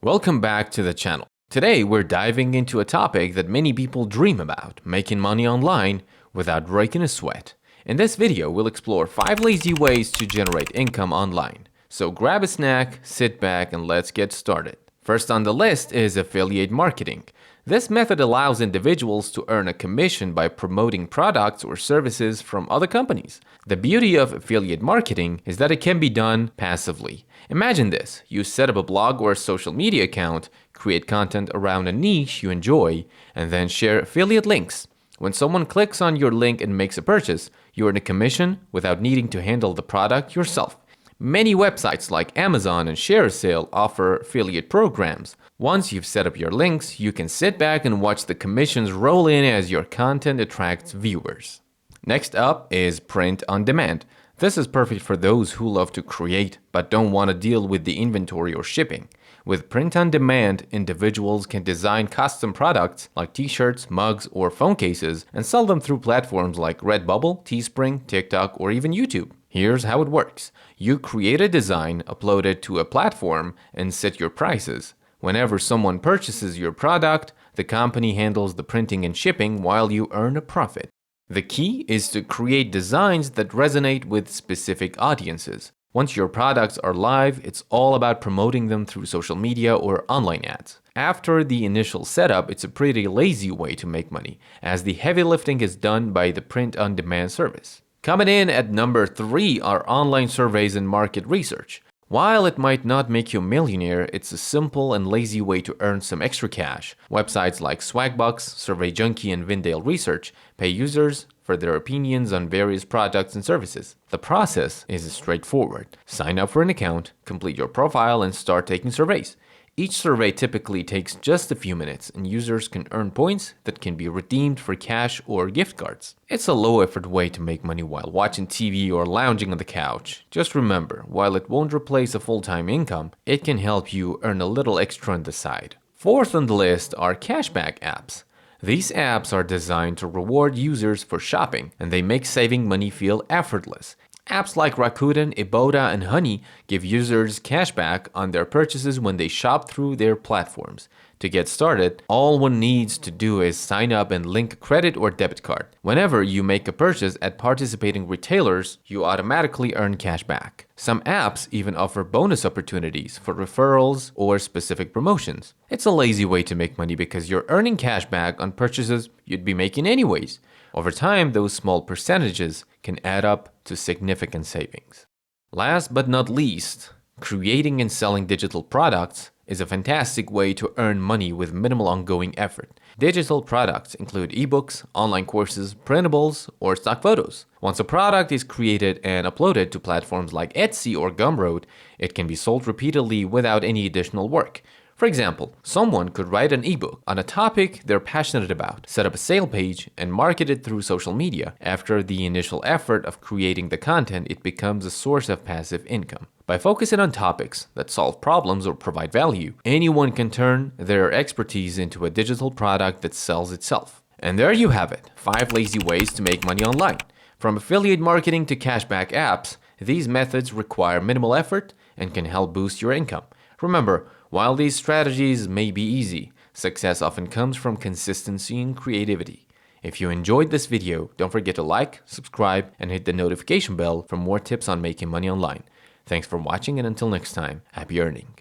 Welcome back to the channel. Today we're diving into a topic that many people dream about, making money online without breaking a sweat. In this video, we'll explore 5 lazy ways to generate income online. So grab a snack, sit back, and let's get started. First on the list is affiliate marketing. This method allows individuals to earn a commission by promoting products or services from other companies. The beauty of affiliate marketing is that it can be done passively. Imagine this: you set up a blog or a social media account, create content around a niche you enjoy, and then share affiliate links. When someone clicks on your link and makes a purchase, you earn a commission without needing to handle the product yourself. Many websites like Amazon and ShareASale offer affiliate programs. Once you've set up your links, you can sit back and watch the commissions roll in as your content attracts viewers. Next up is print on demand. This is perfect for those who love to create but don't want to deal with the inventory or shipping. With print on demand, individuals can design custom products like t-shirts, mugs, or phone cases and sell them through platforms like Redbubble, Teespring, TikTok, or even YouTube. Here's how it works. You create a design, upload it to a platform, and set your prices. Whenever someone purchases your product, the company handles the printing and shipping while you earn a profit. The key is to create designs that resonate with specific audiences. Once your products are live, it's all about promoting them through social media or online ads. After the initial setup, it's a pretty lazy way to make money, as the heavy lifting is done by the print-on-demand service. Coming in at number 3 are online surveys and market research. While it might not make you a millionaire, it's a simple and lazy way to earn some extra cash. Websites like Swagbucks, Survey Junkie, and Vindale Research pay users for their opinions on various products and services. The process is straightforward. Sign up for an account, complete your profile, and start taking surveys. Each survey typically takes just a few minutes, and users can earn points that can be redeemed for cash or gift cards. It's a low-effort way to make money while watching TV or lounging on the couch. Just remember, while it won't replace a full-time income, it can help you earn a little extra on the side. Fourth on the list are cashback apps. These apps are designed to reward users for shopping, and they make saving money feel effortless. Apps like Rakuten, Ibotta, and Honey give users cashback on their purchases when they shop through their platforms. To get started, all one needs to do is sign up and link a credit or debit card. Whenever you make a purchase at participating retailers, you automatically earn cashback. Some apps even offer bonus opportunities for referrals or specific promotions. It's a lazy way to make money because you're earning cashback on purchases you'd be making anyways. Over time, those small percentages can add up to significant savings. Last but not least, creating and selling digital products is a fantastic way to earn money with minimal ongoing effort. Digital products include ebooks, online courses, printables, or stock photos. Once a product is created and uploaded to platforms like Etsy or Gumroad, it can be sold repeatedly without any additional work. For example, someone could write an ebook on a topic they're passionate about, set up a sale page, and market it through social media. After the initial effort of creating the content, it becomes a source of passive income. By focusing on topics that solve problems or provide value, anyone can turn their expertise into a digital product that sells itself. And there you have it, 5 lazy ways to make money online. From affiliate marketing to cashback apps, these methods require minimal effort and can help boost your income. Remember, while these strategies may be easy, success often comes from consistency and creativity. If you enjoyed this video, don't forget to like, subscribe, and hit the notification bell for more tips on making money online. Thanks for watching, and until next time, happy earning.